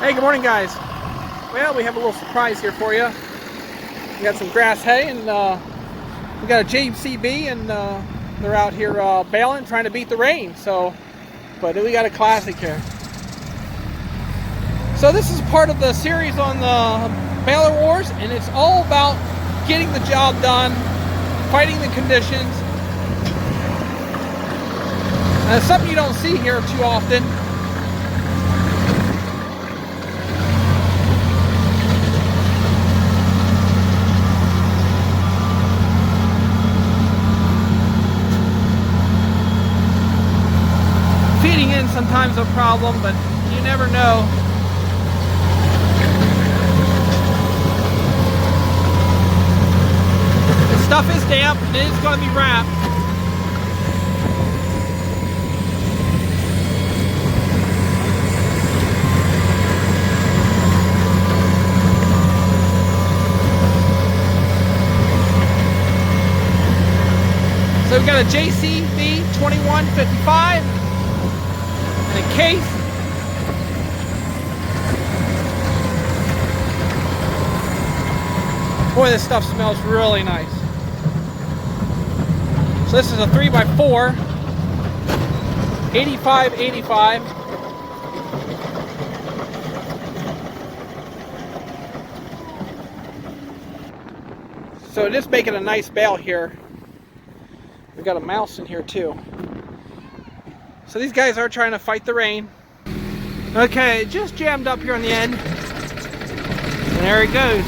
Hey, good morning, guys. Well, we have a little surprise here for you. We got some grass hay, and we got a JCB, and they're out here baling, trying to beat the rain. But we got a classic here. So this is part of the series on the Baler Wars, and it's all about getting the job done, fighting the conditions. And it's something you don't see here too often. Feeding in sometimes a problem, but you never know. The stuff is damp and it is going to be wrapped. So we've got a JCB 2155. In a case. Boy, this stuff smells really nice. So this is a 3x4, 85/85. So it is making a nice bale here. We've got a mouse in here too. So these guys are trying to fight the rain. Okay, it just jammed up here on the end. And there it goes.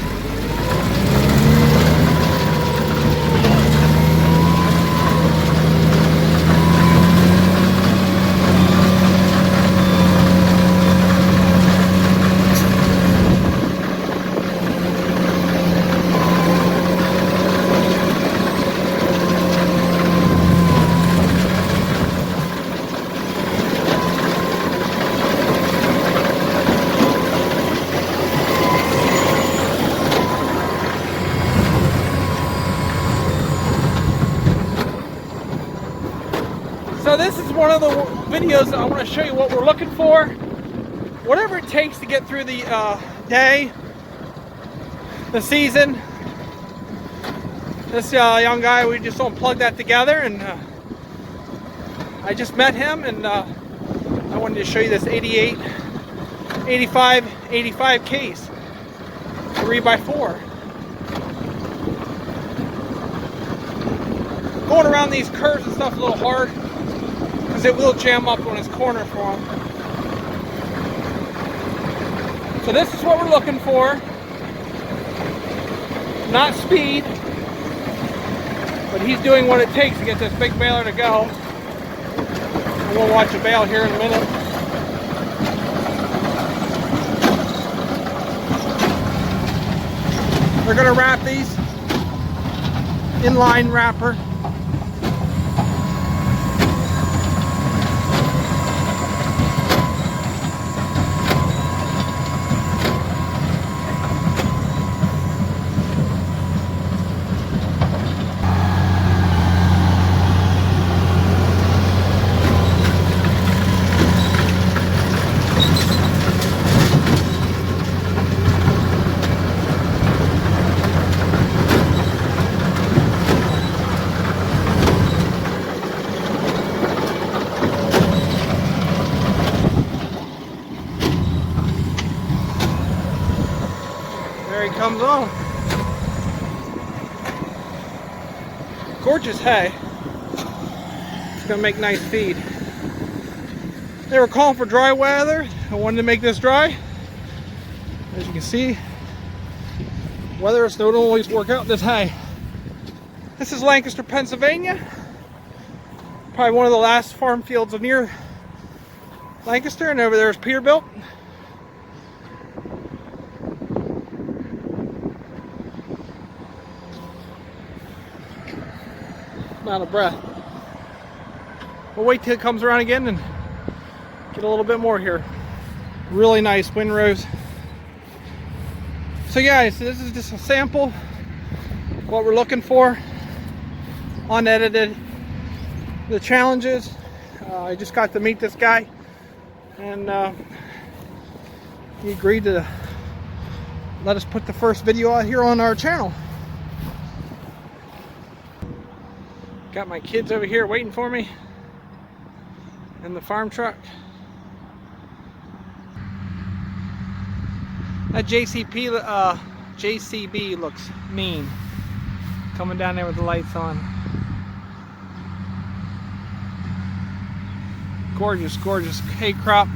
So this is one of the videos that I want to show you what we're looking for. Whatever it takes to get through the day, the season. This young guy, we just unplugged that together, and I just met him, and I wanted to show you this 85 case, 3x4. Going around these curves and stuff is a little hard, because it will jam up on his corner for him. So this is what we're looking for. Not speed, but he's doing what it takes to get this big baler to go. And we'll watch a bale here in a minute. We're going to wrap these inline wrapper. There he comes on. Gorgeous hay. It's gonna make nice feed. They were calling for dry weather. I wanted to make this dry. As you can see, weather don't always work out this hay. This is Lancaster, Pennsylvania. Probably one of the last farm fields near Lancaster, and over there is Peterbilt. Out of breath. We'll wait till it comes around again and get a little bit more here. Really nice windrows. So guys, this is just a sample of what we're looking for, unedited. The challenges. I just got to meet this guy, and he agreed to let us put the first video out here on our channel. Got my kids over here waiting for me in the farm truck. That JCB looks mean, coming down there with the lights on. Gorgeous, gorgeous hay crop.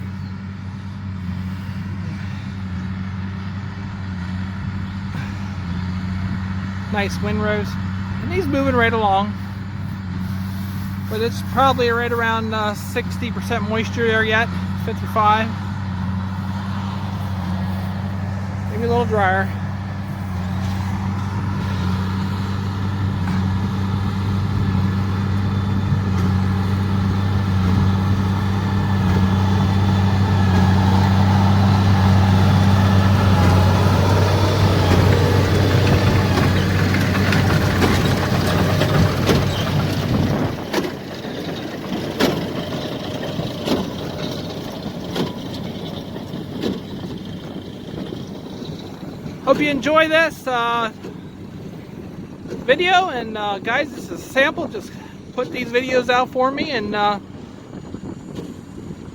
Nice windrows, and he's moving right along. But it's probably right around 60% moisture there yet, 55. Maybe a little drier. Hope you enjoy this video, and guys, this is a sample. Just put these videos out for me, and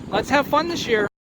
let's have fun this year.